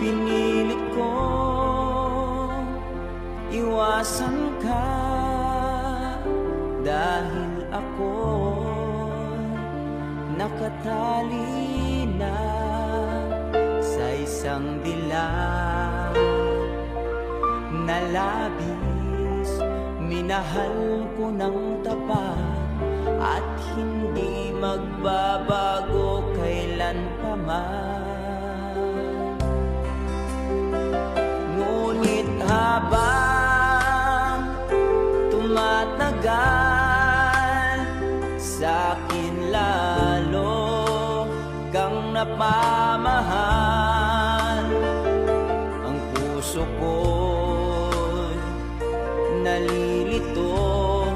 Pinilit ko iwasan ka dahil ako nakatali na sa isang dilag na labis. Minahal ko ng tapat at hindi magbabago kailan pa man. Ngunit habang tumatagal, sa'kin lalo kang napamahal. Ang puso ko'y nalilito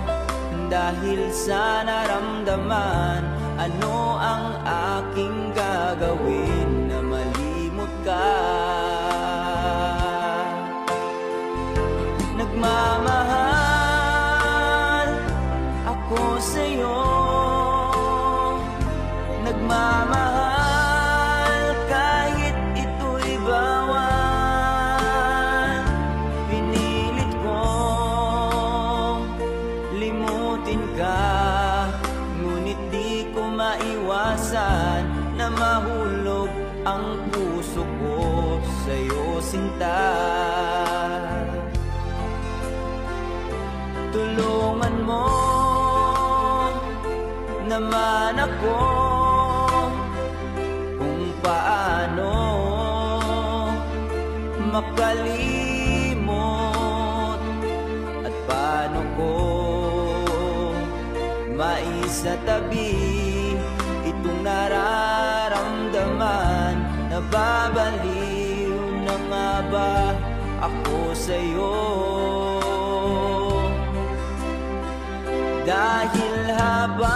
dahil sa naramdaman. Ano ang aking gagawin na malimot ka? Nagmamahal ako sa'yo, nagmamahal kahit ito'y bawal. Pinilit kong limutin ka, ngunit di ko maiwasan na mahulog ang puso ko sa'yo, sinta. Tulungan mo naman ako kung paano makalimot at paano ko maisatabi itong nararamdaman. Nababaliw na nga ba ako sa'yo? Dahil habang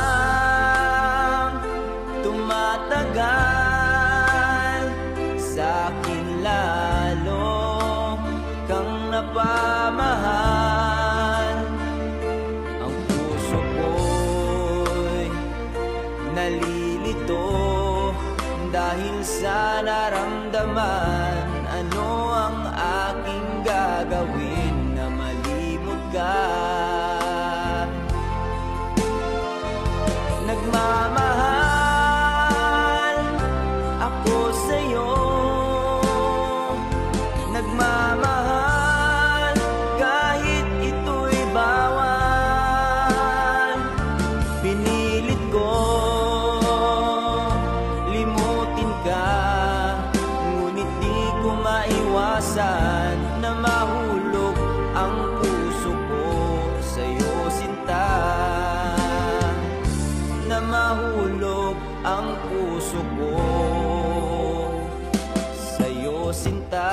tumatagal, sa'kin lalo kang napamahal. Ang puso ko'y nalilito dahil sa naramdaman. Ano ang aking gagawin na malimot ka? Nagmamahal ako sa'yo, nagmamahal kahit ito'y bawal. Pinilit ko limutin ka, ngunit di ko maiwasan na mahulog ang puso ko sa'yo, sinta. Na mahulog ang puso ko sa'yo, sinta.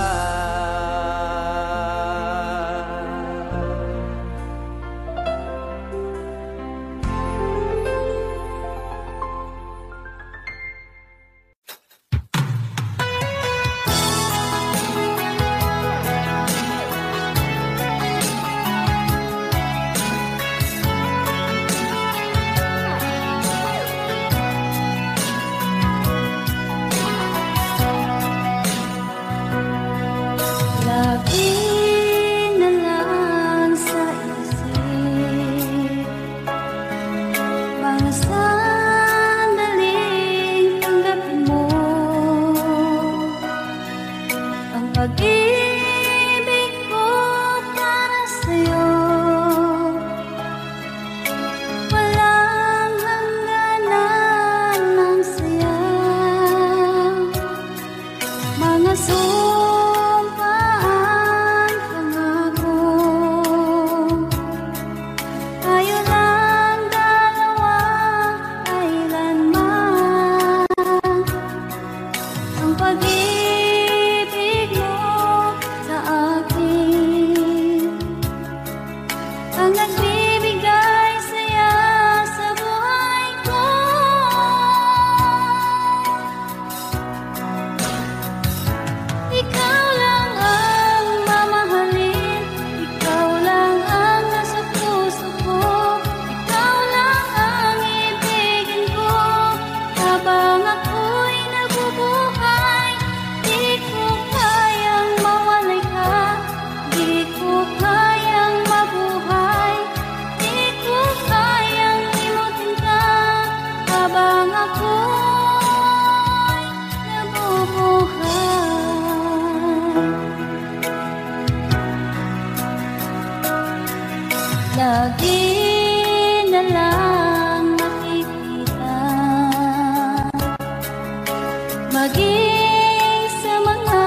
lagi na lang nakikita, maging sa mga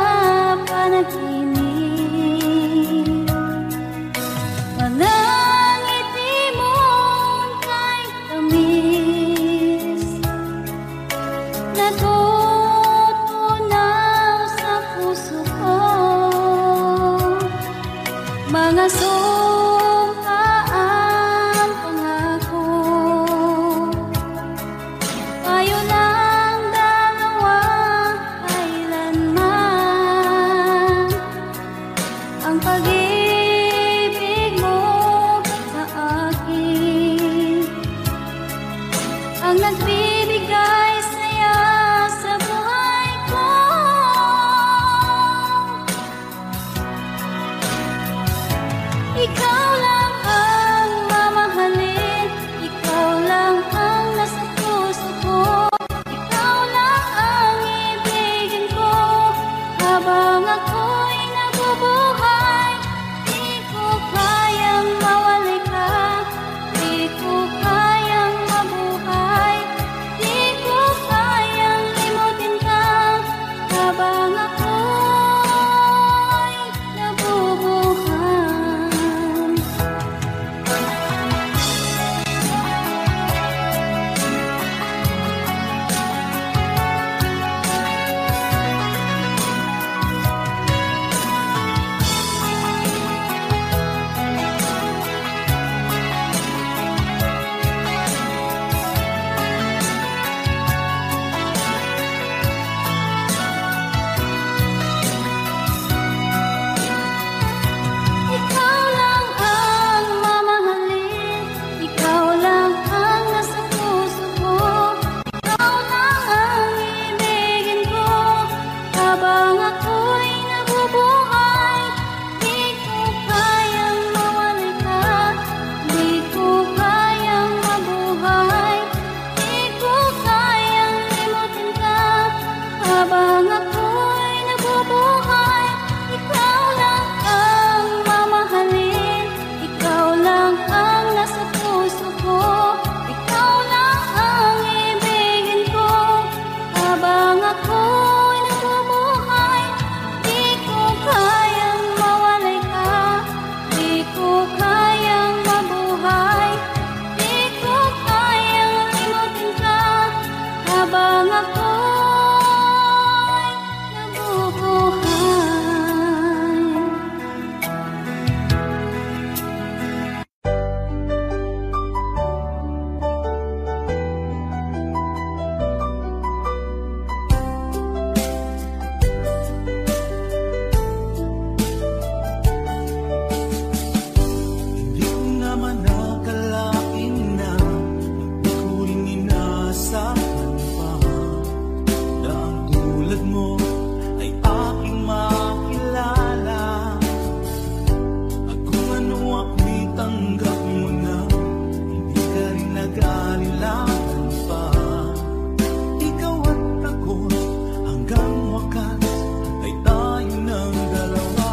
panaginip. Walang ngiti mo'y kahit tamis, natutunaw sa puso ko. Mga sumkaang pangako, tayo lang dalawa kailanman. Ang pag-ibig mo sa akin ang nagbibigay saya sa buhay ko. Ikaw lang ang mamahalin, ikaw lang ang nasa puso ko, ikaw lang ang ibigin ko habang ako'y nabubuhay. Di ko kayang mawali ka, di ko kayang mabuhay, di ko kayang limutin ka habang ako'y nabubuhay. Ikaw lang ang mamahalin, ikaw lang ang nasa puso ko, ikaw lang ang ibigin ko habang ako'y nabubuhay. Di ko kayang mawali ka, di ko kayang mabuhay, di ko kayang limutin ka habang ako'y nabubuhay. Ikaw lang ang mamahalin, ikaw lang ang nasa puso ko, ikaw lang ang ibigin ko habang ako'y nabubuhay. Di ko kayang mawalay ka, di ko kayang mabuhay, di ko kayang limutin ka habang ako'y nabubuhay. Hindi ko naman nakalain na hindi ko rin inasahan pa na ang tulad mo ay aking makilala. At kung ano ako'y tanggap mo na, hindi ka rin nag-alilangan pa. Ikaw at ako hanggang wakas ay tayo ng dalawa.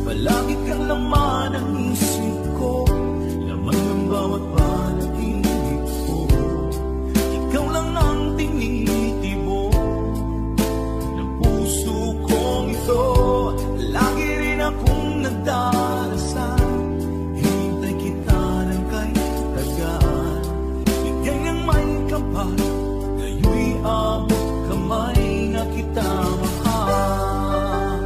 Palagi kang laman ng isip ko, laman ng bawat panaginip ko. Ikaw lang ang tinitibo ng puso kong ito. Lagi rin akong nagdarasal, hinintay kita ng kahit tagal. Bigay ng may kapal, ngayoy abot kamay na kita mahal.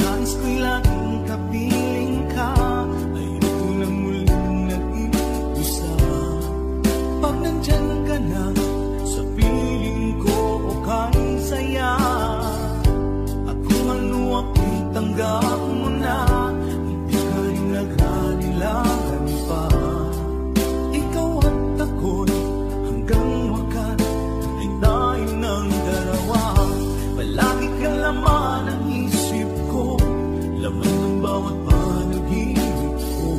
Nais ko'y laging kapiling ka, ayoko nang muling nag-iusa. Pag nandyan ka na sa piling ko, okay saya. At kung ano ako'y tanggap mo na, hindi ka rin nag-alilangan pa. Ikaw at ako'y hanggang wakas ay tayo ng dalawa. Palagi kang laman ng isip ko, laman ng bawat panaginip ko.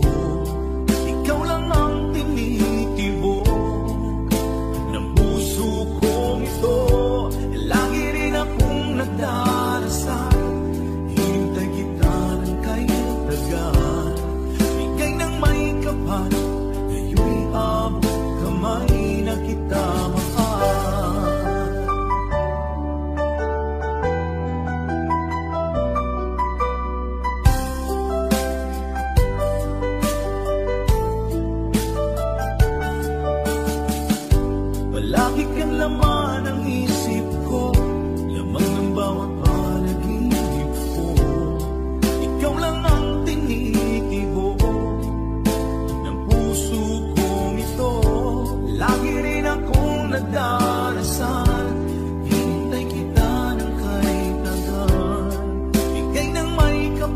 Ikaw lang ang tinitibo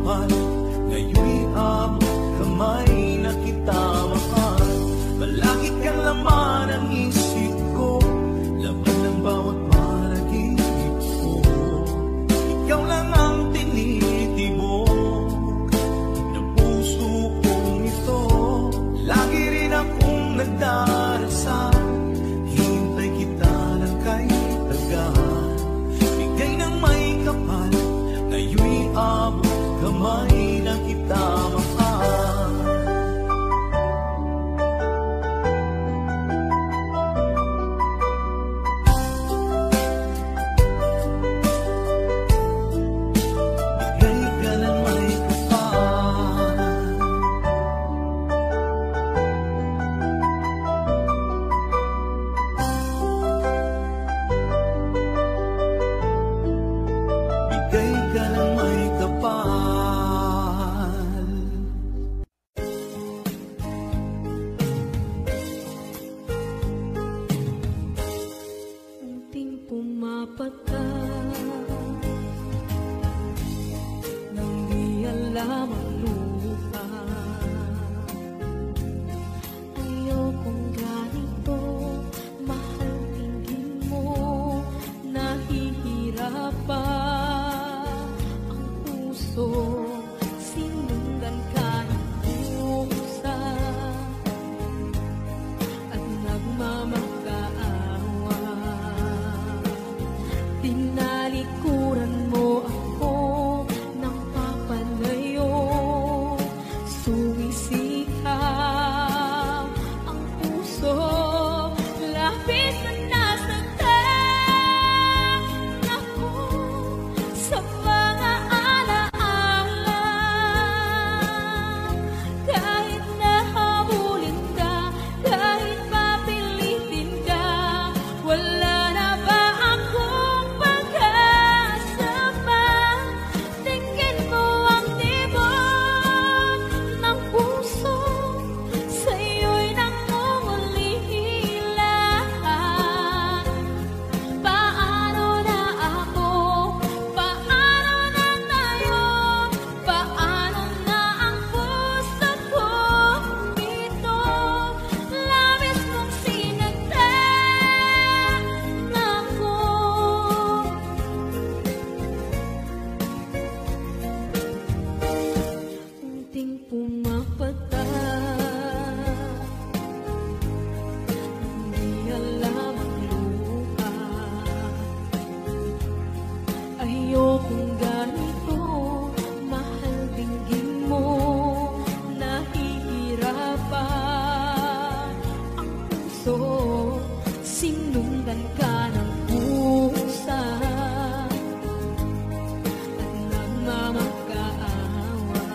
kapal, ngayon'y abot kamay na kita mahal. Palagi kang laman ang isip ko, laman ng bawat panaginip ko. Ikaw lang ang tinitibok ng puso kong ito. Lagi rin akong nagdarasal, hintay kita ng kay tagal. Bigay ng may kapal, ngayon'y abot kamay na kita mahal. Bigay ka ng may kapal. Bigay ka ng may kapal. Unting pumapata nang di alam ang lupa. Ayokong ganito, mahal tingin mo, nahihirapan ang puso, sinundan ka ng pusa at nagmamakaawa. Tinalikuran mo ako ng papalayo, sumisikap ang puso, labis na nasaktan ako sa mga alaala. Kahit nahabulin ka, kahit papilitin ka, wala na ba akong pag-asa pa? Tingin mo ang tibok ng puso, sa'yo'y nangungulila. Paano na ako? Paano na tayo? Paano na ang puso ko ito? Labis mong sinaktan ako. Unting pumapata, hindi alam ang lupa. Ayokong ganito, mahal tingin mo, nahihirapan ang puso, sinundan ka ng pusa at nagmamakaawa.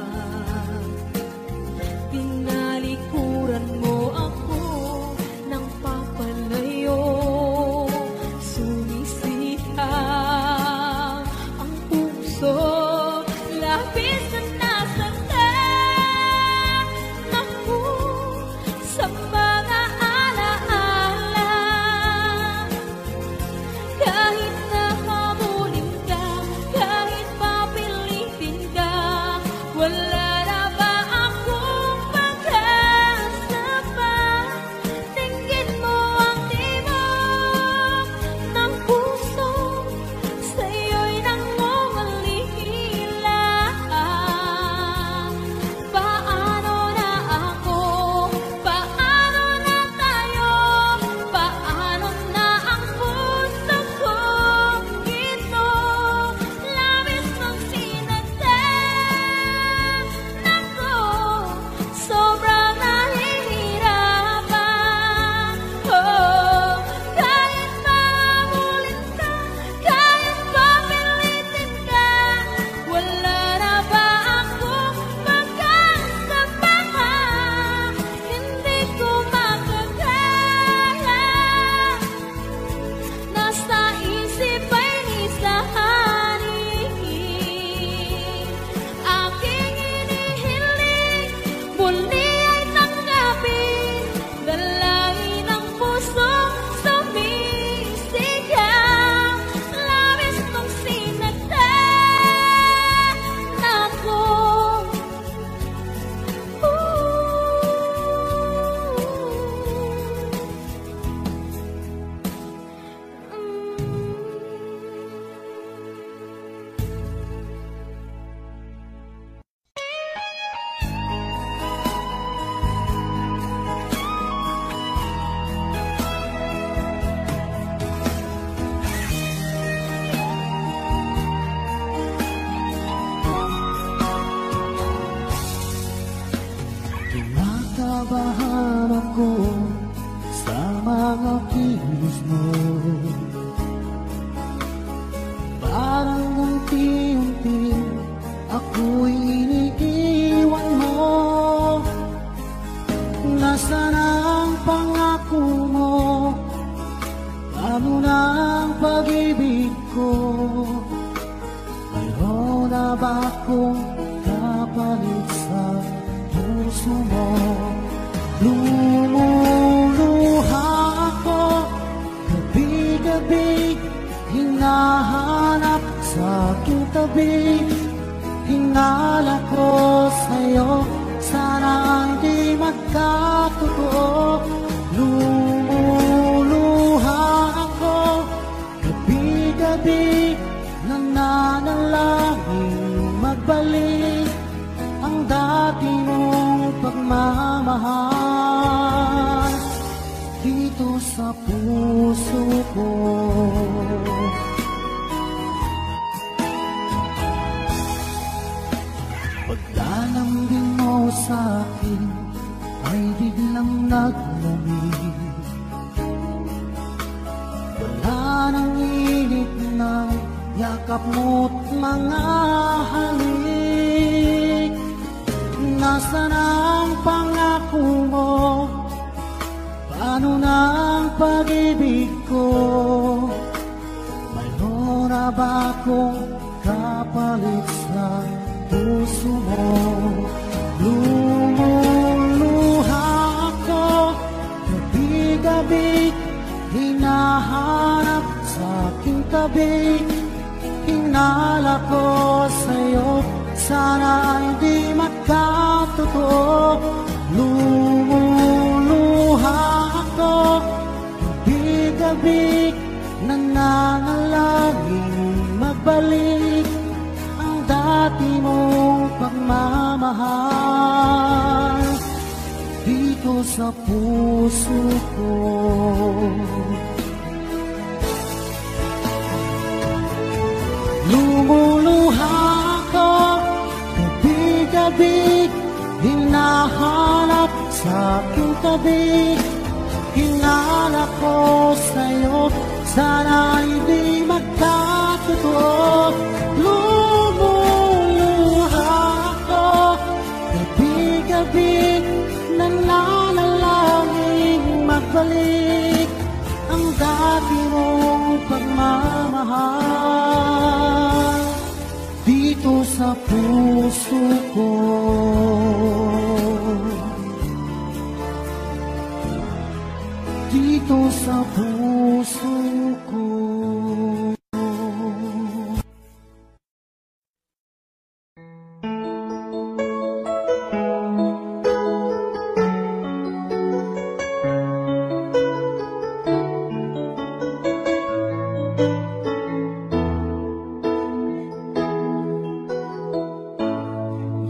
Tinalikuran mo ako ng papalayo, sumisihap ang puso, labis na nasaktan ako sa mga alaala. Kahit nahabulin ka, kahit papilitin ka, wala na ba akong pag-asa pa? Tingin mo ang tibok ng puso, sa'yo'y nangungulila. hinahanap sa aking tabi. Hinala ko sa'yo, sana hindi magkatotoo. Lumuluha ako gabi-gabi, nananalangin magbalik ang dati mong pagmamahal dito sa puso ko. Paglalambing mo sa'kin ay biglang naglamig. Wala nang init ng yakap mo't mga halik. Nasaan ang pangako mo? Paano na ang pag-ibig ko? Mayroon na ba akong kapalit sa puso mo? Lumuluha ako gabi-gabi, hinahanap sa aking tabi. Hinala ko sa'yo, sana hindi magkatotoo. Lumuluha ako gabi-gabi, nananalangin magbalik ang dati mong pagmamahal dito sa puso ko. Lumuluha ako gabi-gabi, hinahanap sa aking tabi. Hinala ko sa'yo, sana hindi magkatotoo. Lumuluha ako gabi-gabi, nananalangin magbalik ang dati mong pagmamahal dito sa puso ko. Dito sa puso ko.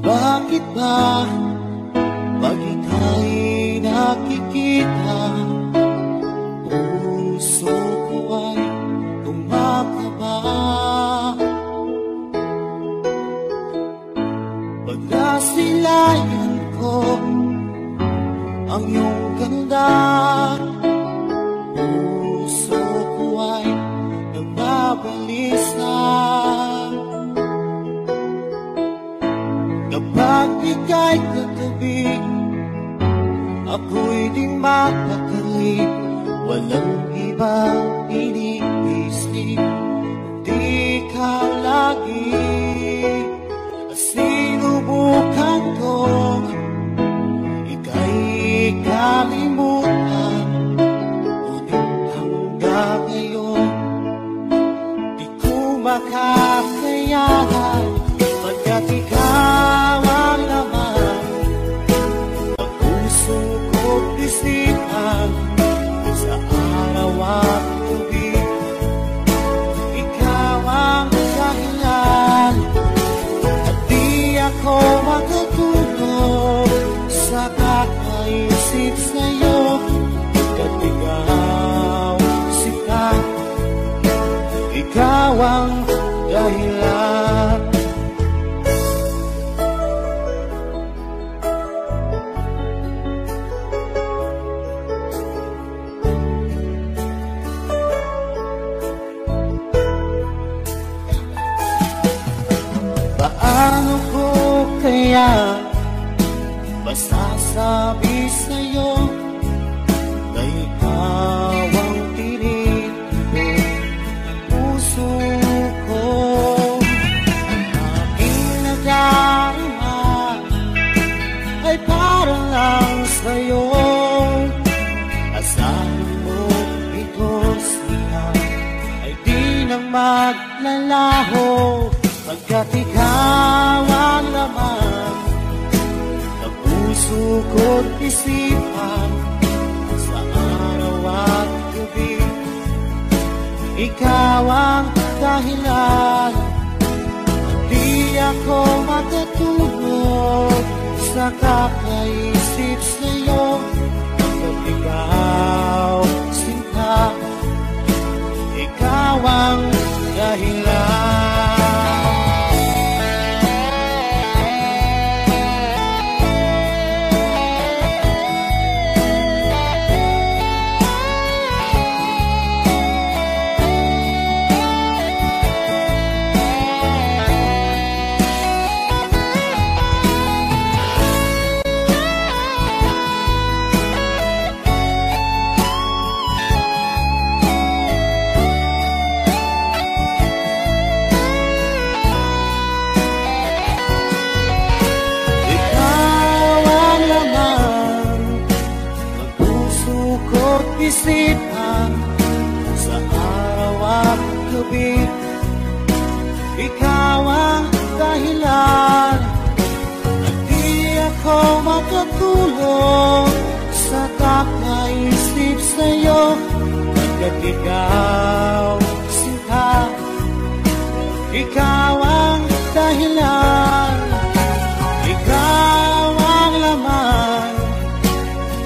Bakit ba pag ika'y nakikita, puso ko ay kumakaba? Pag nasilayan ko ang iyong ganda, puso ko ay nababalisa. Kapag ika'y katabi, ako'y di mapakali. Walang ibang iniisip, di ka lagi. Sinubukan ko, ika'y kalimutan, ngunit hanggang ngayon di ko makakayanan. Pagkat ikaw ang laman ng puso ko't isipan, sa araw at gabi ikaw ang dahilan. At di ako magtutulog sa kakaisip sa'yo, kat ikaw sikat, ikaw ang dahilan. Paano ko kaya masasabi sa'yo na ikaw ang tinitipid ng puso ko? Ang aking nadarama ay para lang sa'yo. Asahan mo ito siya ay di na maglalaho pagkat ikaw ang laman ng puso ko't isipan sa araw at gabi. Ikaw ang dahilan, di ako matutulog sa kakaisip sa'yo. Pagkat ikaw, sinta, ikaw ang dahilan. Isipan sa araw at gabi. Ikaw ang dahilan na di ako matutulog sa kakaisip sa'yo. Pagkat ikaw, sinta, ikaw ang dahilan, ikaw ang laman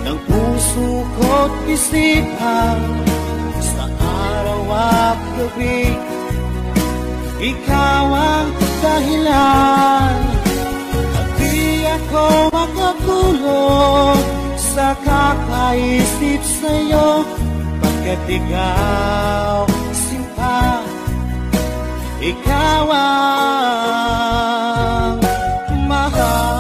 ng puso ko't isipan sa araw at gabi. Ikaw ang dahilan at di ako makatulog sa kakaisip sa'yo. Pagkat ikaw, sinta, ikaw ang mahal.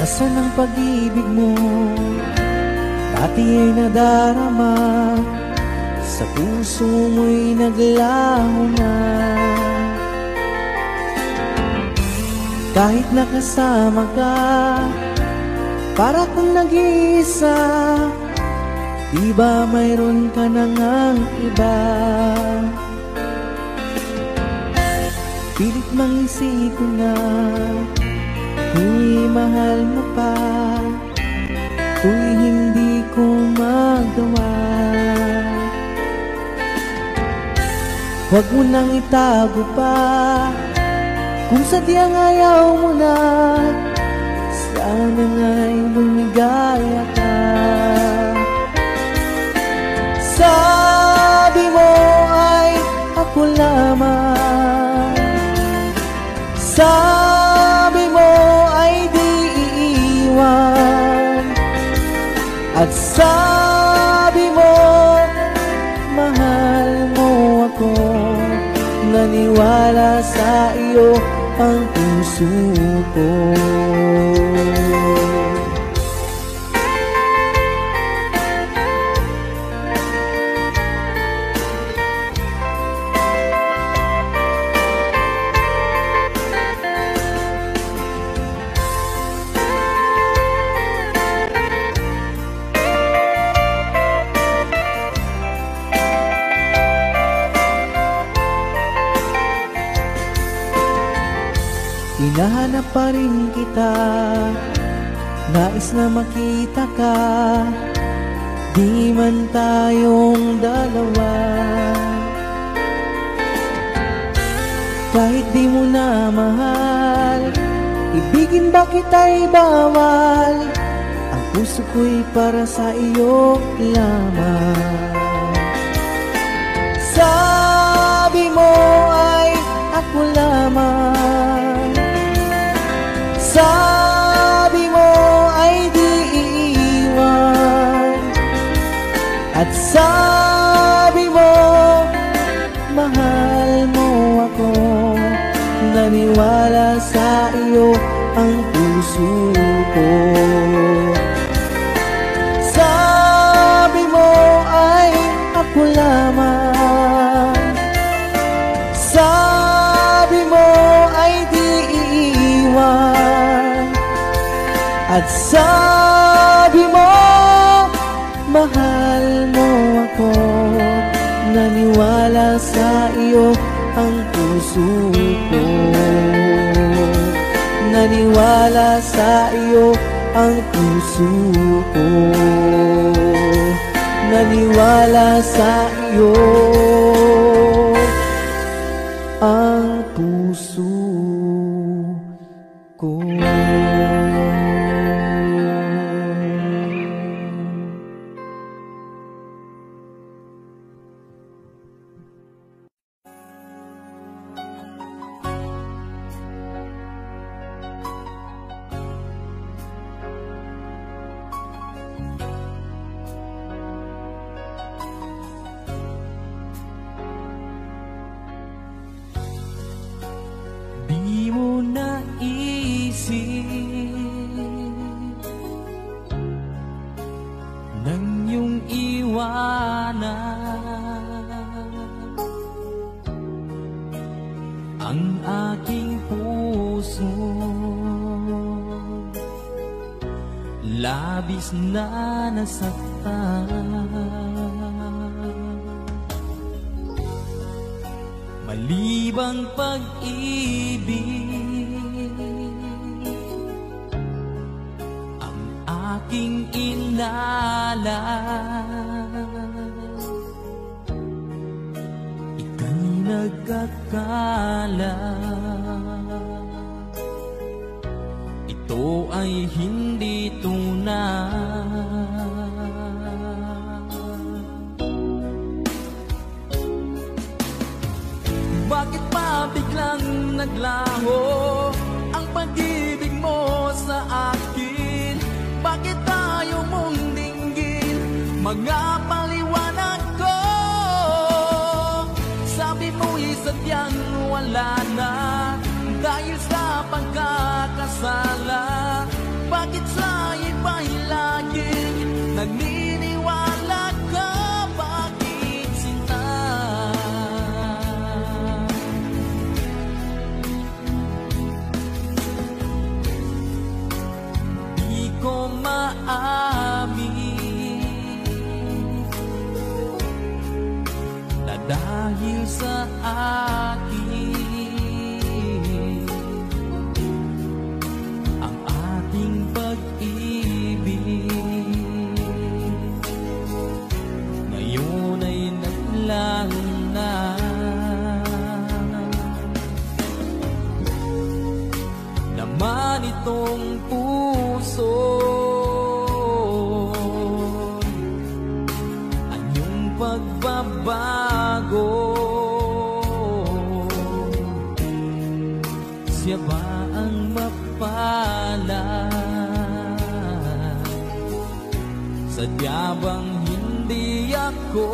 Nasaan ang pag-ibig mo? Dati ay nadarama, sa puso mo'y naglaho na. Kahit nakasama ka, para kang nag-iisa. Di ba mayroon ka na ngang iba? Pilit mang isipin na tuwing mahal mo pa, tuwing hindi ko magawa. Huwag mo nang itago pa, kung sadyang ayaw mo na, sana nga'y lumigaya ka. Sabi mo ay ako lamang, sabi mo ay di iiwan, at sabi mo mahal mo ako. Naniwala sa iyo ang puso ko. Hinahanap pa rin kita, nais na makita ka, di man tayong dalawa. Kahit di mo na mahal, ibigin ba kita'y bawal? Ang puso ko'y para sa iyo lamang. lamang. Sabi mo ay di iiwan, at sabi mo mahal mo ako. Naniwala sa iyo ang puso ko. Sabi mo ay ako lamang, sabi mo ay di iiwan, at sabi mo mahal mo ako. Naniwala sa iyo ang puso ko. Naniwala sa iyo ang puso ko. Naniwala sa iyo ang puso ko. Di mo naisip nang iyong iwanan ang aking puso. Labis na nasaktan, malibang pag-ibig ang aking inalan. Ika'y nagkakala ito ay hindi tunay. Bakit pa biglang naglaho ang pag-ibig mo sa akin? Bakit tayo mong dinggin mga paliwanag ko? Sabi mo'y sadyang wala na dahil sa pagkakasala. Bakit sa iba'y laging naniniwala ka? Bakit sinta? Di ko maamin na dahil sa akin ang ating pag-ibig ngayon ay naglaho na. Naman itong puso anyong pagbabago. Siya ba ang mapalad? Sadya bang hindi ako?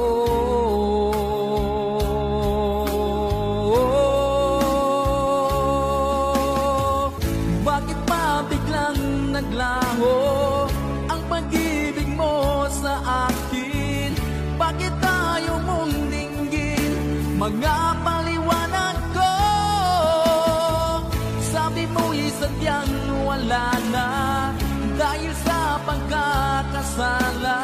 Bakit pa biglang naglaho ang pag-ibig mo sa akin? Bakit tayo mong dinggin mga paliwanag ko? Sabi mo'y sadyang wala na dahil sa pagkakasala.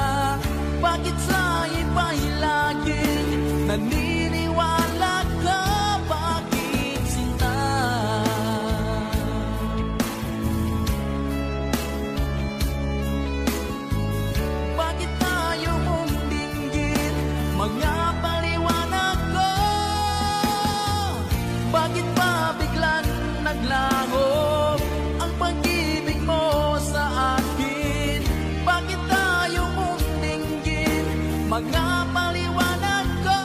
Bakit sa iba'y laging naniniwala ka? Bakit sinta? Bakit tayo mong dinggin mga paliwanag ko? Bakit pa biglang naglaho ang pag-ibig mo sa akin? Bakit tayo mong dinggin mga paliwanag ko?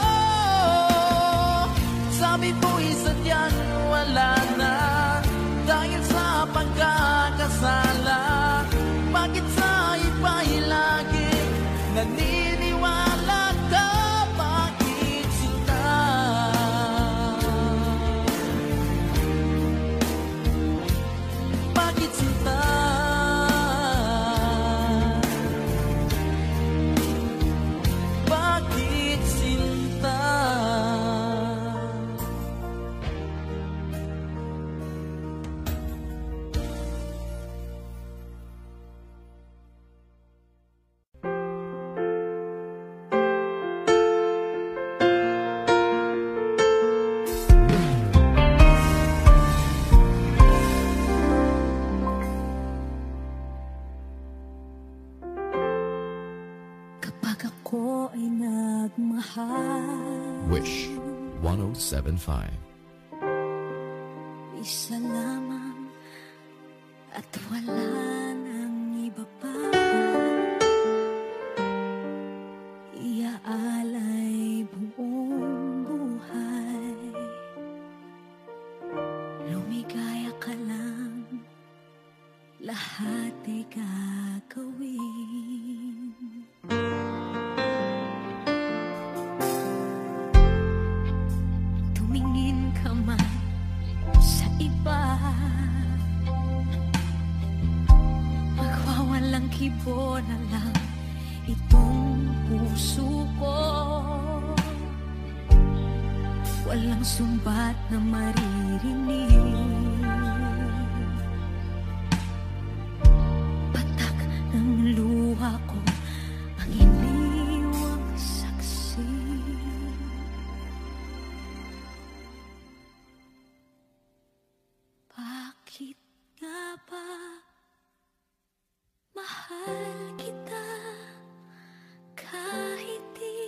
pagkakasala? Bakit sa iba'y lagi naniniwala ka? Bakit sinta? Bakit sinta? Bakit sinta? Kapag ako ay nagmahal, Wish 1075. isa lamang at wala nang iba pa. Iaalay buong buhay, lumigaya ka lang, lahat ay gagawin. Tumingin ka man sa iba, magwawalang kibo na lang itong puso ko. Walang sumbat na maririnig, patak ng luha ko ang iniwang saksi. Bakit nga ba mahal kita kahit di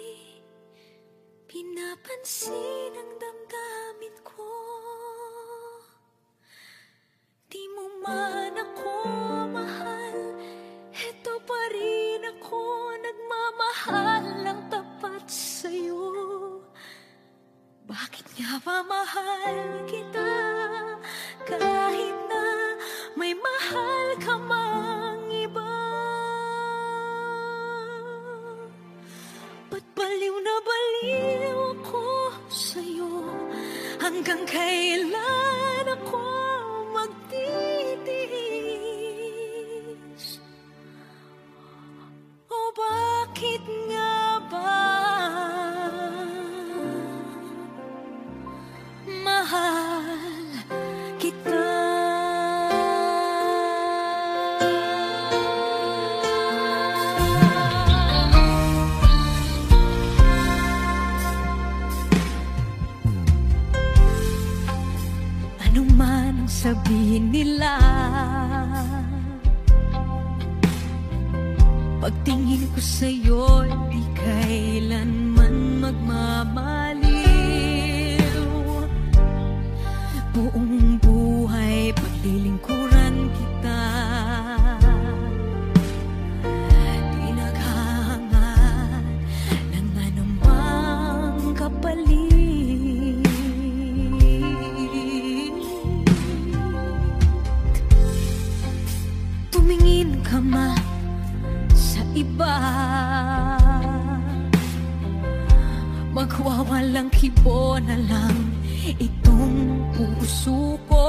pinapansin ang damdamin ko? Di mo man ako mahal, eto pa rin ako nagmamahal ng tapat sa'yo. Bakit nga ba mahal kita kahit na may mahal ka mang iba? Ba't baliw na baliw ako sa'yo? Hanggang kailan ako magtitiis? O bakit nga ba mahal kita? Ano man ang sabihin nila, pagtingin ko sa'yo, di kailanman magmamaliw. Buong buhay paglilingkuran kita, di naghahangad ng anumang kapalit. Tumingin ka man sa iba, magwawalang kibo na lang itong puso ko.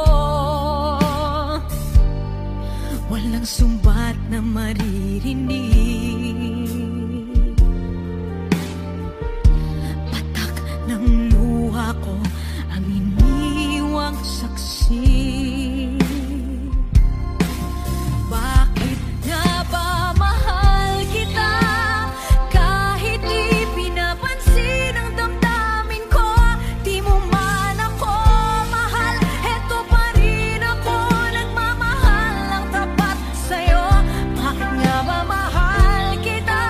Walang sumbat na maririnig, patak ng luha ko ang iniwang saksi. Bakit nga ba mahal kita kahit di pinapansin ang damdamin ko? Di mo man ako mahal, eto pa rin ako nagmamahal ng tapat sa'yo. Bakit nga ba mahal kita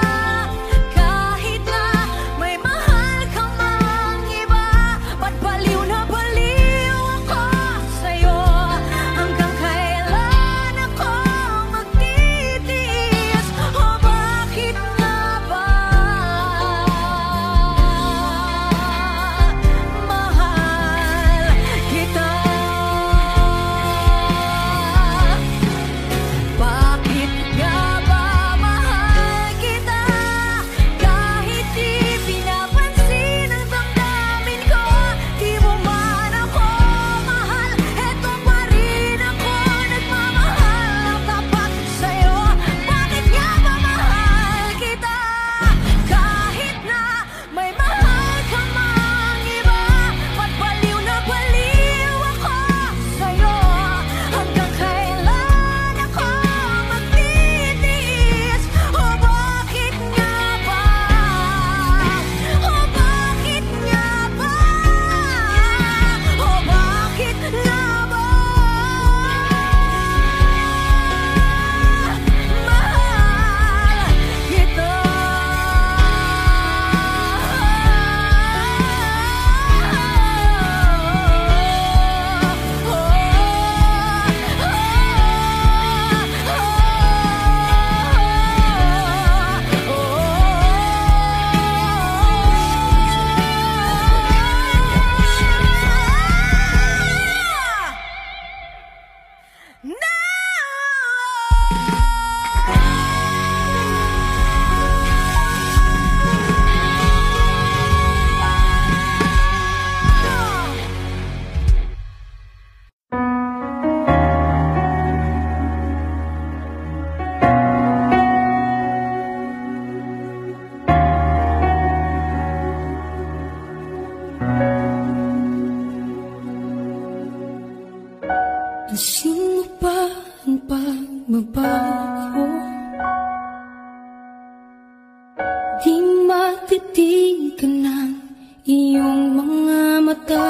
Sino ba ang pagbabago? Di matitigan ng iyong mga mata.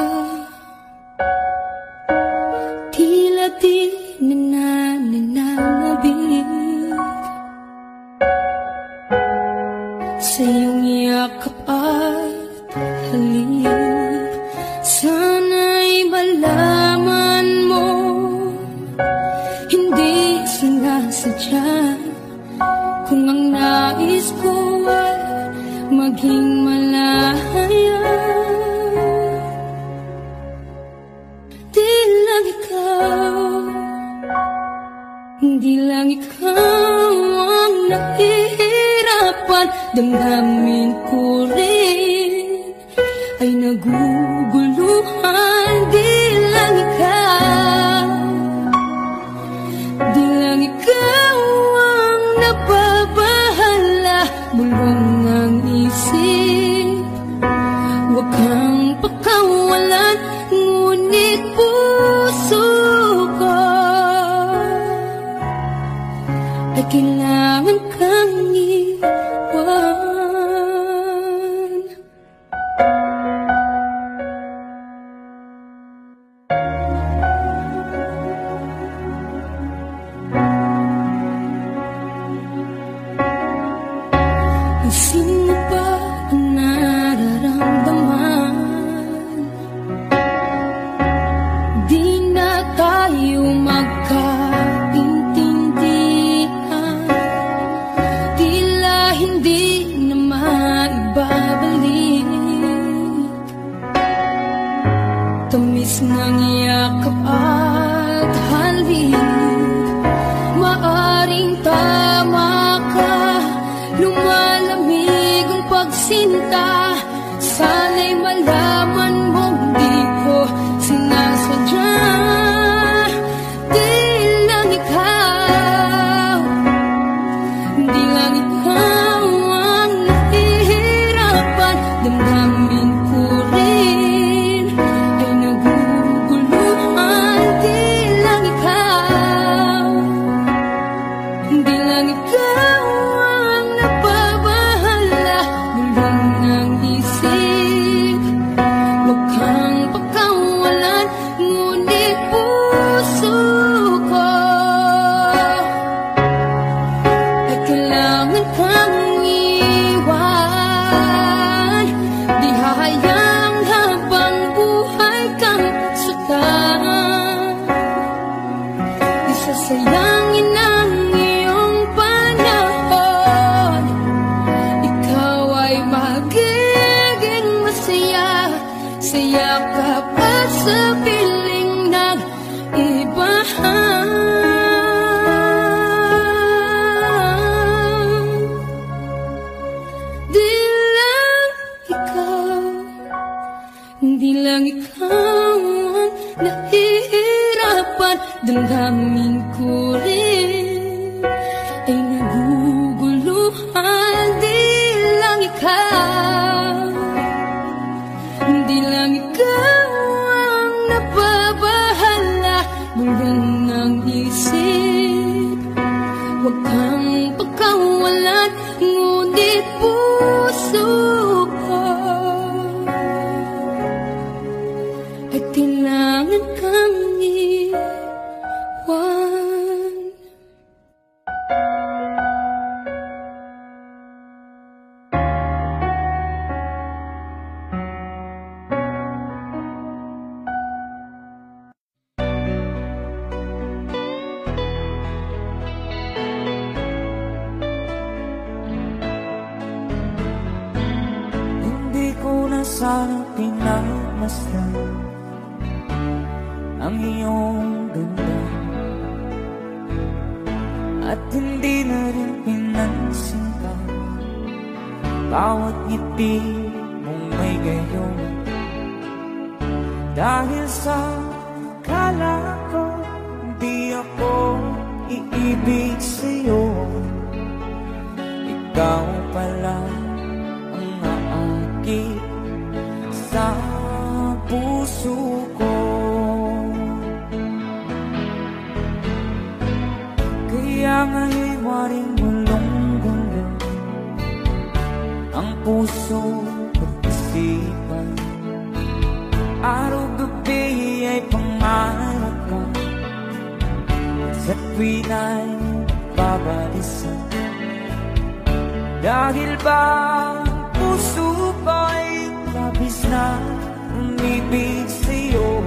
Tila di nananabig sa iyong yakap at halik. Sana'y malaman mo, hindi sinasadya kung ang nais ko ay maging malaya. Di lang ikaw ang nahihirapan. Damdamin ko rin ay naguguluhan. Di lang ikaw ang nababahala. Bulong ang isip, huwag kang pakawalan. Ngunit puso ko ay kailangan kang iwan. Sino ba ang nararamdaman? Di na tayo magkaintindihan. Tila hindi na maibabalik tamis ng yakap at halik. Maaring tama ka, lumalamig ang pagsinta. Sana'y malaman mong di ko sinasadya. Di lang ikaw ang nahihirapan. Damdamin ko rin ay naguguluhan. Di lang ikaw ang nababahala. Bulong ng isip, huwag kang pakawalan. Ngunit puso ko ay kailangan kang iwan. Di hahayang habang buhay kang saktan. Di sasayangin ang iyong panahon. Ikaw ay magiging masaya sa yakap at sa piling ng iba. Di lang ikaw ang nahihirapan. Damdamin ko rin ay naguguluhan. Di lang ikaw ang nababahala. Bulong ng isip, huwag kang pagkawalan. Ngunit puso ko ay kailangan kang iwan. Hindi ko na sana pinagmasdan ang iyong ganda. at hindi na rin pinansin ka. Bawat ngiti mong may gayon, dahil sa akala ko di ako iibig sa'yo. Ikaw pala ang aakit sa puso ko. Kaya nga'y waring mulong-gulong ang puso at isipan. Araw-gabi ay pangarap ka, sa tuwin ay babalisan. Dahil ba ang puso ko'y labis na umibig sa'yo,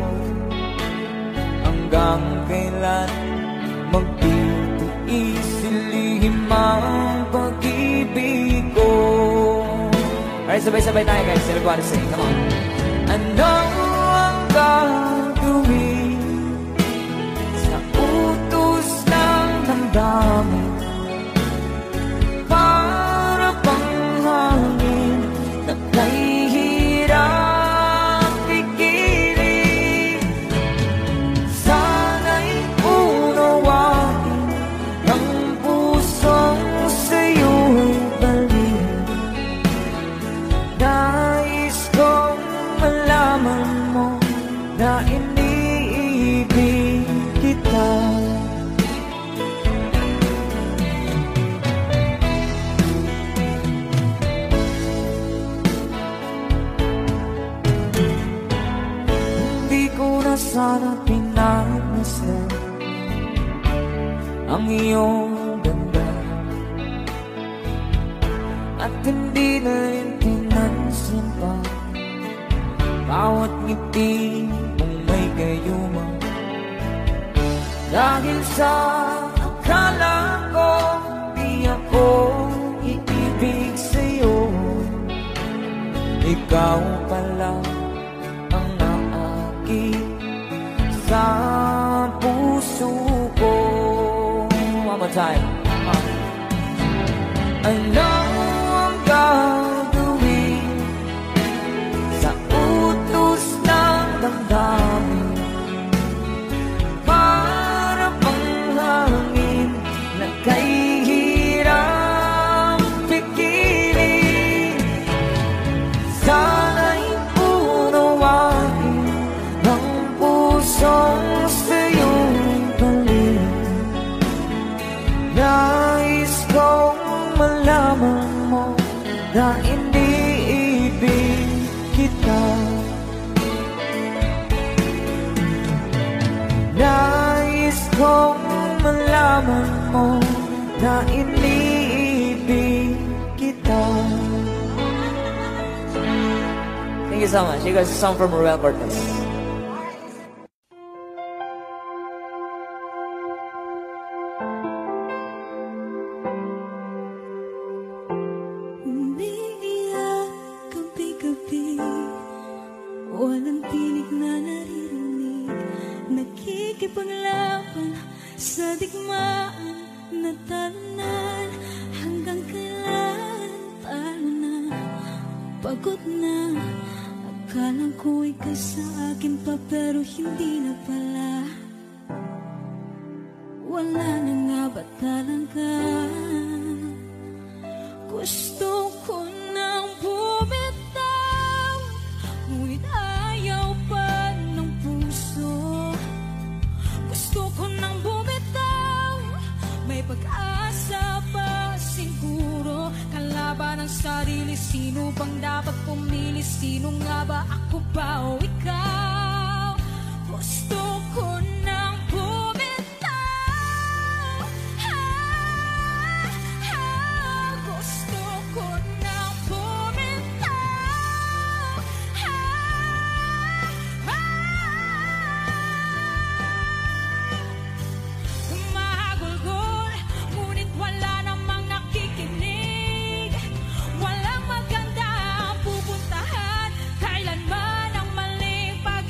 hanggang kailan magtitiis ilihim ang pag-ibig ko. Alright, sabay-sabay tayo guys. Everybody sing, come on. Ano ang gagawin sa utos ng damdamin? Para bang hangin na kahihirap pigilin. Sana'y unawain ng pusong sa'yo'y balik. Nais kong malaman mo na iniibig kita. Hindi ko na sana pinagmasdan ang iyong ganda, at hindi na rin pinansin pa bawat ngiti mong may gayuma. Dahil sa akala ko di ako iibig sa'yo, ikaw pala ang naakit sa puso ko. One more time. Ano ang gagawin sa utos ng damdamin? Para bang hangin na kahihirap pigilin. Sana'y unawain ng pusong sa'yo'y balik. Nais kong malaman mo na iniibig kita. Nais kong malaman mo na iniibig kita. Thank you so much. You guys, a song from Ruel Cortez. Umiiyak gabi-gabi, walang tinig na naririnig, nakikipaglaban sa digmaan na talunan. Hanggang kailan talo na, pagod na. Akala ko ikaw sa akin pa, pero hindi na pala. Wala na nga ba talaga? Gusto ko nang bumitaw, ngunit ayaw pa ng puso. Gusto ko nang bumitaw, may pag-asa pa siguro. Kalaban ng sarili, sino bang dapat pumili? Sino nga ba, ako ba o ikaw? Gusto ko nang bumitaw, gusto ko nang bumitaw, mahagulgol, ngunit wala namang nakikinig. Walang maganda ang pupuntahan, kailanman ang maling pag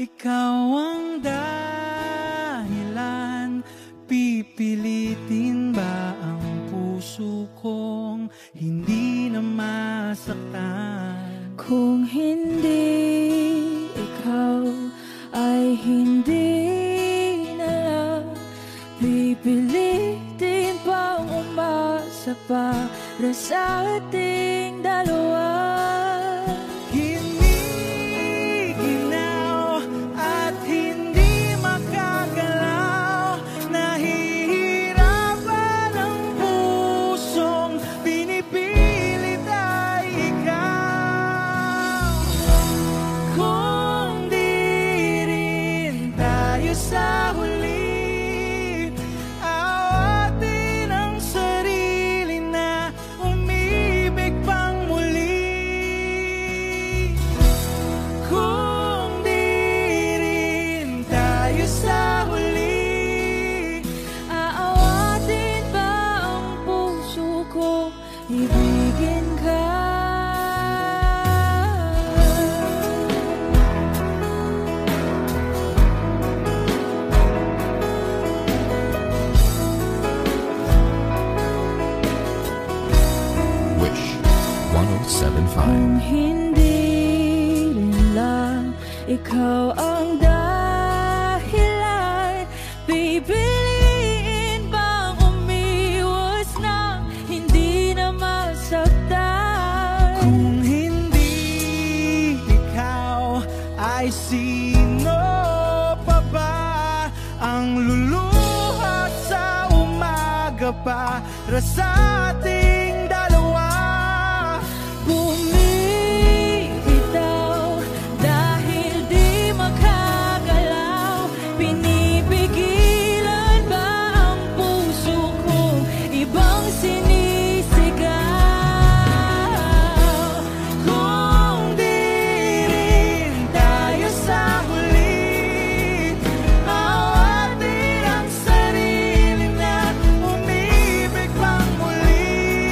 ikaw ang dahilan. Pipilitin ba ang puso kong hindi na masaktan? Kung hindi ikaw ay hindi na lang, pipilitin bang umasa para sa ating dalawa? Giniginaw at hindi makagalaw, nahihirapan ang pusong pinipilit ay ikaw. Kung di rin tayo sa huli, awatin ang sarili na umibig pang muli. Kung di rin tayo sa huli, Aawatin ba ang puso ko, ibigin ka? Wish 1075. Kung hindi rin lang ikaw ang dahilan, pipiliin bang umiwas ng hindi na masaktan? kung hindi ikaw, ay sino pa ba ang luluha sa umaga para sa ating dalawa? Bumibitaw dahil di makagalaw, pinipigilan ba ang puso ko ibang sinisigaw? Kung di rin tayo sa huli, awatin ang sarili na umibig pang muli.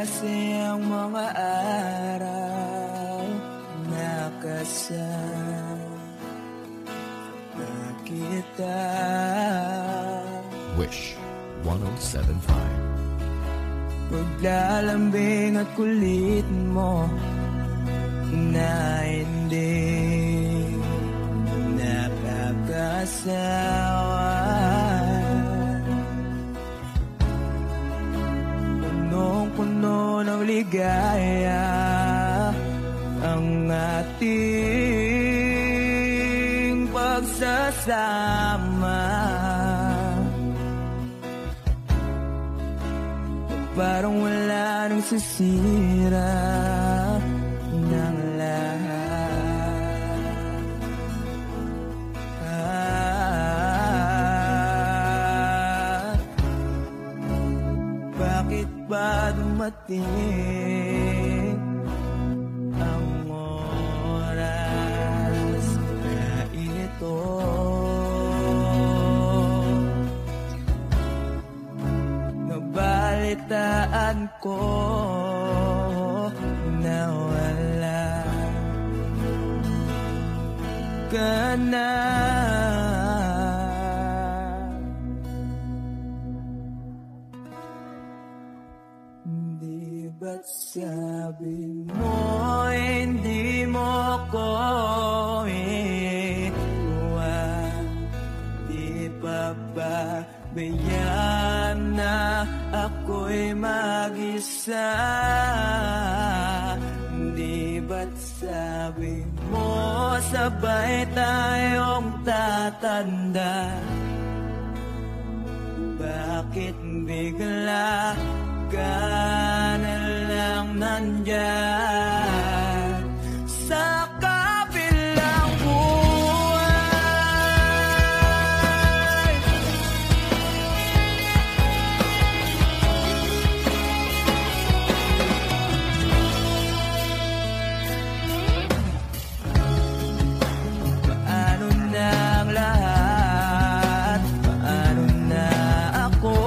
kasi ang mga araw na kasama kita. Wish 1075. Paglalambing at kulit mo na hindi nakakasawa. Punong-puno ng ligaya ang ating pagsasama. Parang wala nang sisira ng lahat. Bakit ba dumating ang oras na ito? Nabalitaan ko na wala ka na. Di ba't sabi mo hindi mo ko iwan? Di pa ba bayaan na ako'y mag-isa? Di ba't sabi mo sabay tayong tatanda? Bakit bigla ka na lang nandyan sa kabilang buhay? Paano na ang lahat? Paano na ako?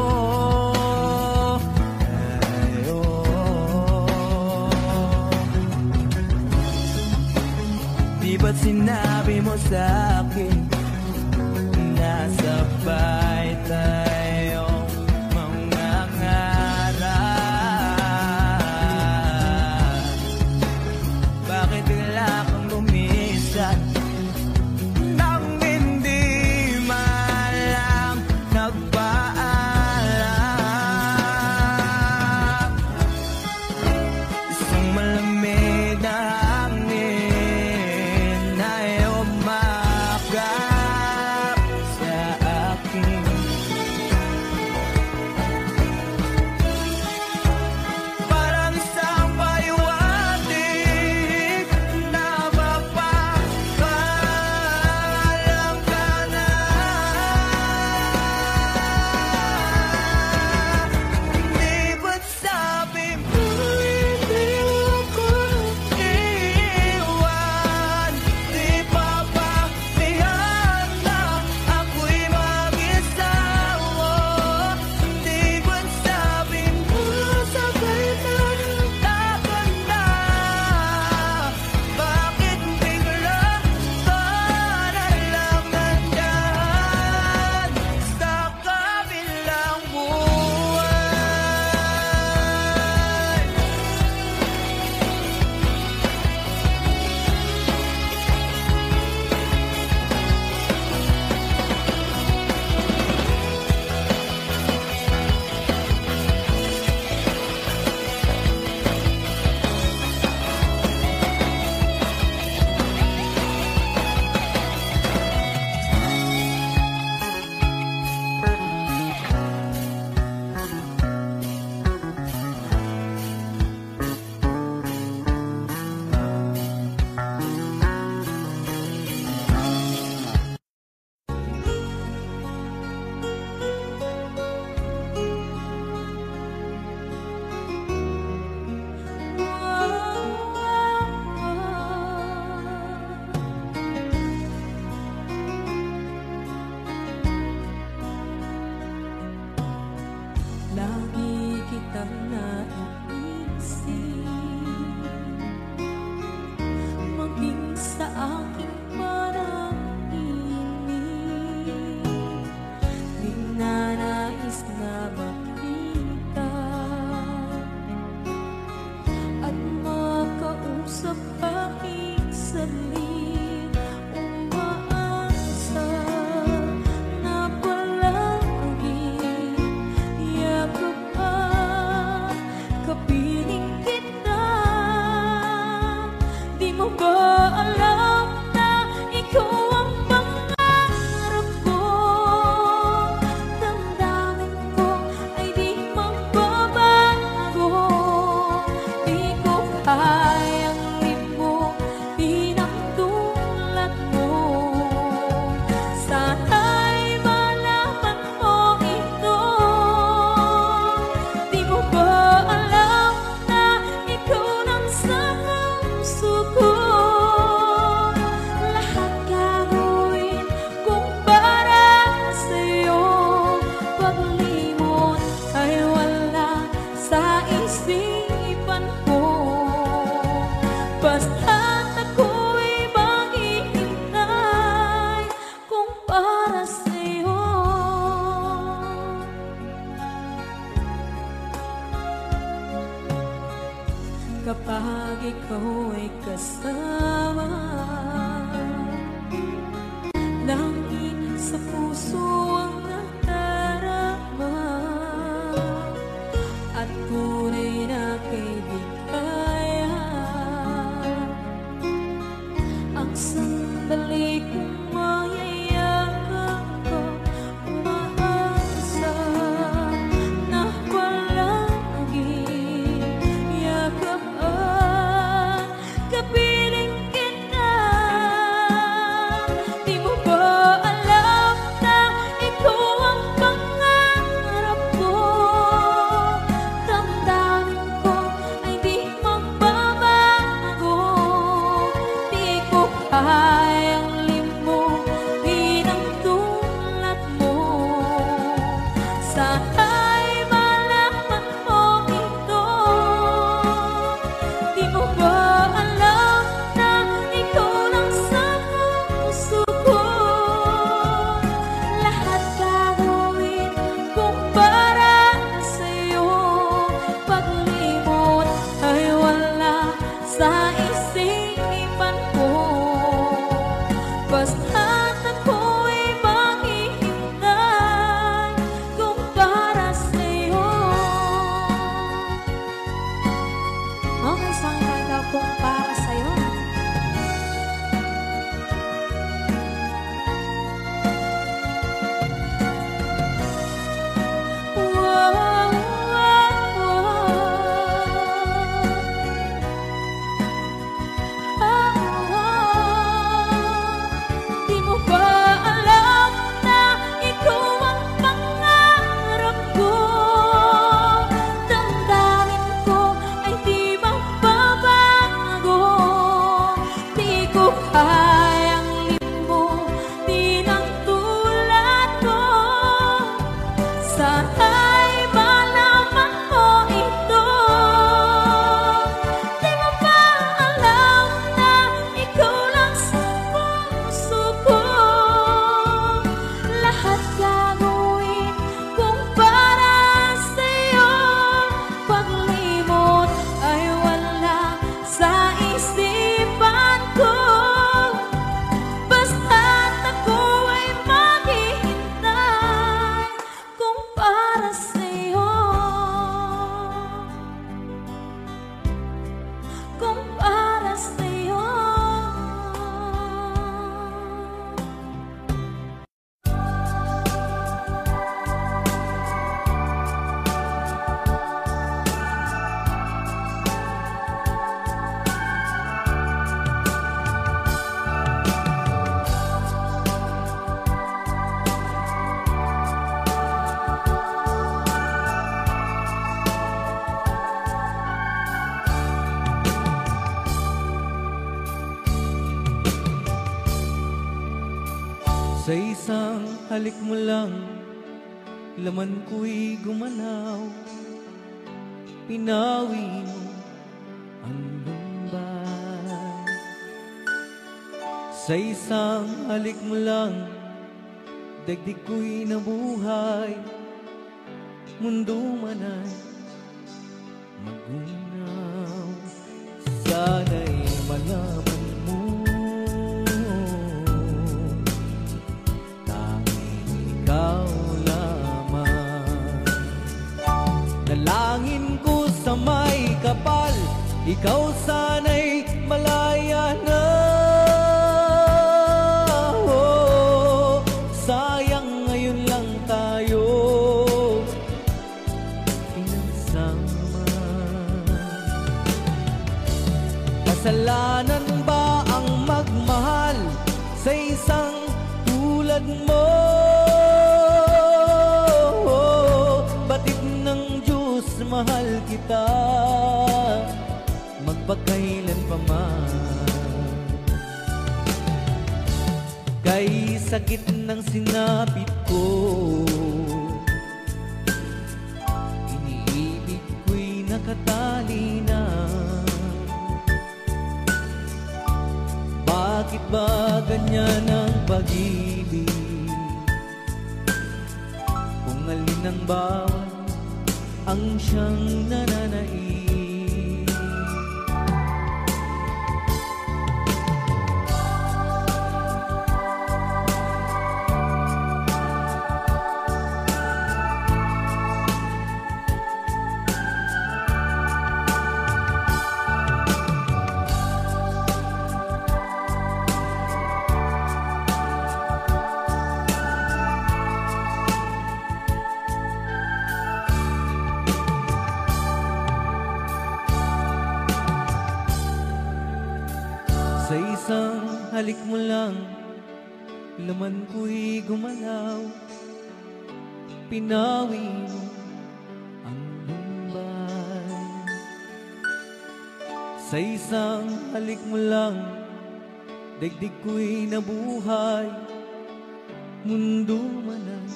kapag ikaw ay kasama. Langit sa puso ang nadarama at tunay na kaibigan. Ang sandali kong mayayakap ko, umaasa na palagi yakap at kapiling kita. Di mo ba alam na ikaw ang pangarap ko? Damdamin ko ay di magbabago. Di ko kayang limutin ang tulad mo. Sana'y malaman mo ito. Di mo ba alam na ikaw lang sa puso ko? Lahat gagawin kung para sa'yo. Paglimot ay wala sa isipan ko. Basta't ako'y maghihintay kung para sa'yo. Okay, isang kanta kung para sa'yo. Di mo ba alam na ikaw ang pangarap ko? Damdamin ko ay di magbabago. Di ko kayang limutin ang tulad ko. Sana'y malaman mo ito. Di mo ba alam na ikaw lang sa puso ko? Lahat gagawin kung para sa'yo. Paglimot ay wala sa isipan ko. Basta't ako ay maghihintay kung para sa'yo. Kung para sa'yo. Sa isang halik mo lang, laman ko'y gumanaw. Pinawi mo ang lumbay. Sa isang halik mo lang, dagdig ko'y nabuhay. Mundo man ay magunaw. Sana'y malaman mo, tanging ikaw lamang. Dalangin ko sa may kapal, ikaw sana'y malaya na. Oh, sayang ngayon lang tayo pinagsama. Kasalanan ba ang magmahal sa isang tulad mo? Batid ng Diyos, mahal kita magpakailan pa man. Kay sakit ng sinapit ko, iniibig ko'y nakatali na. Bakit ba ganyan ang pag-ibig? Kung alin ang bawat ang siyang nananaig. halik mo lang, laman ko'y gumalaw. Pinawi mo ang lumbay. Sa isang halik mo lang, daigdig ko'y nabuhay. Mundo man ay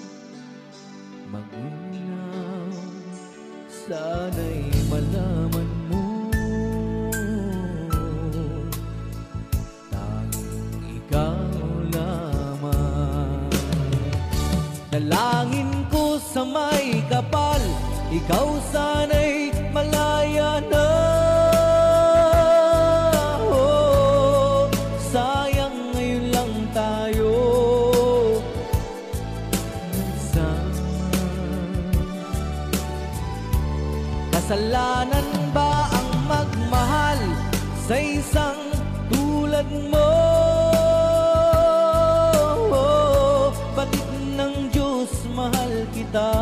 magunaw. Sana'y malaman mo, tanging ikaw lamang. Dalangin ko sa may kapal, ikaw sana'y malaya na. Oh, sayang ngayon lang tayo nagsama. Kasalanan ba ang magmahal sa isang tulad mo? Oh, bakit ng Diyos mahal kita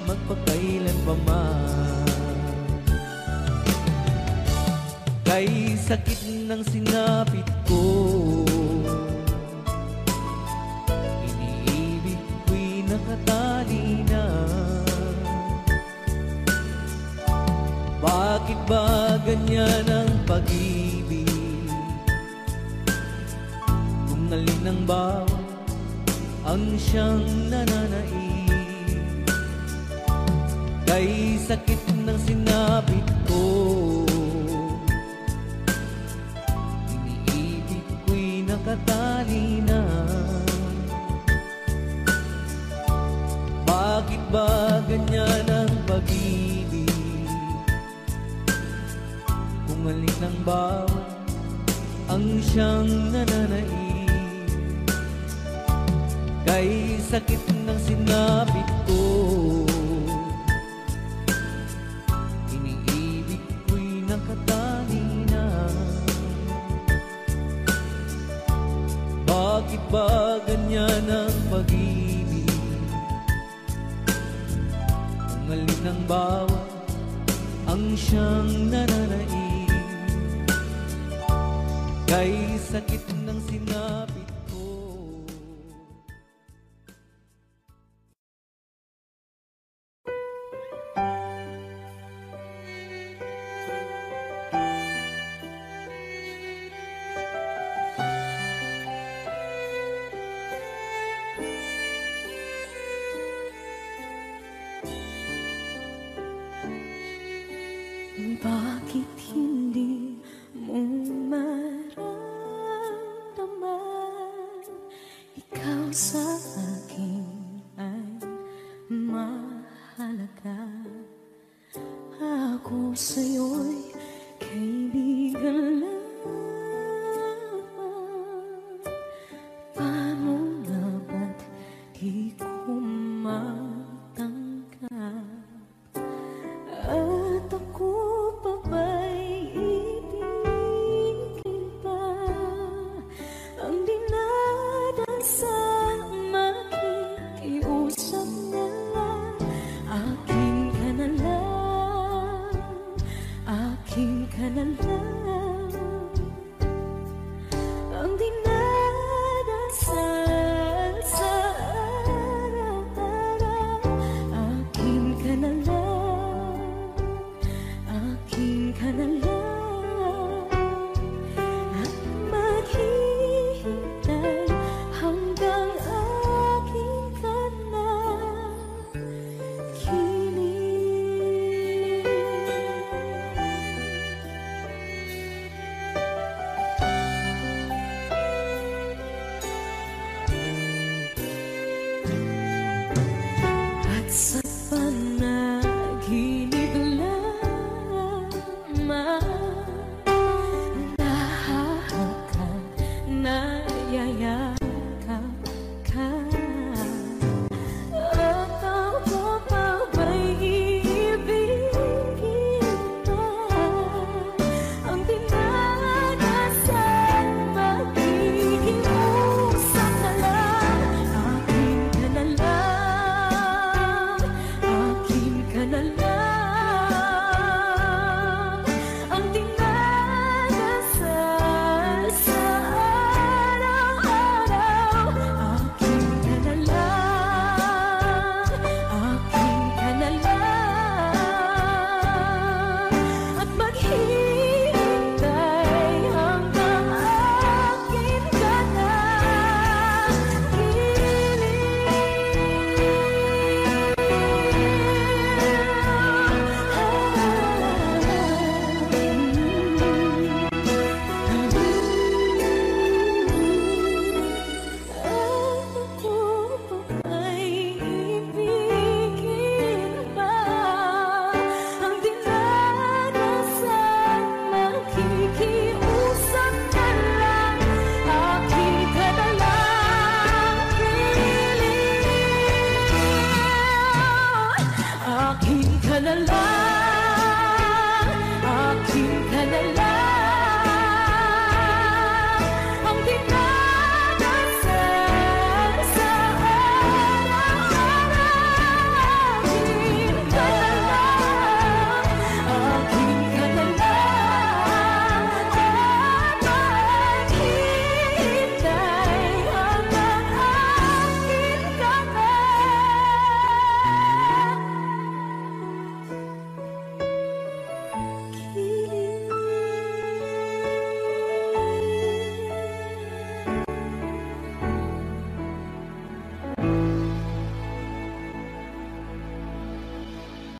magpakailan pa man? Kay sakit ng sinapit ko, iniibig ko'y nakatali na. Bakit ba ganyan ang pag-ibig? Kung alin ang bawat ang siyang nananaig. Kay sakit ng sinapit ko, iniibig ko'y nakatali na. Bakit ba ganyan ang pag-ibig? Kung alin ang bawat ang siyang nananaig. Kay sakit ng sinapit ko, iniibig ko'y nakatali na. Bakit ba ganyan ang pag-ibig? Kung alin ang bawat ang siyang nananaig. Kay sakit ng sinapit ko. Bakit hindi mo maramdaman? Ikaw sa akin ay mahalaga. Ako sa'yo'y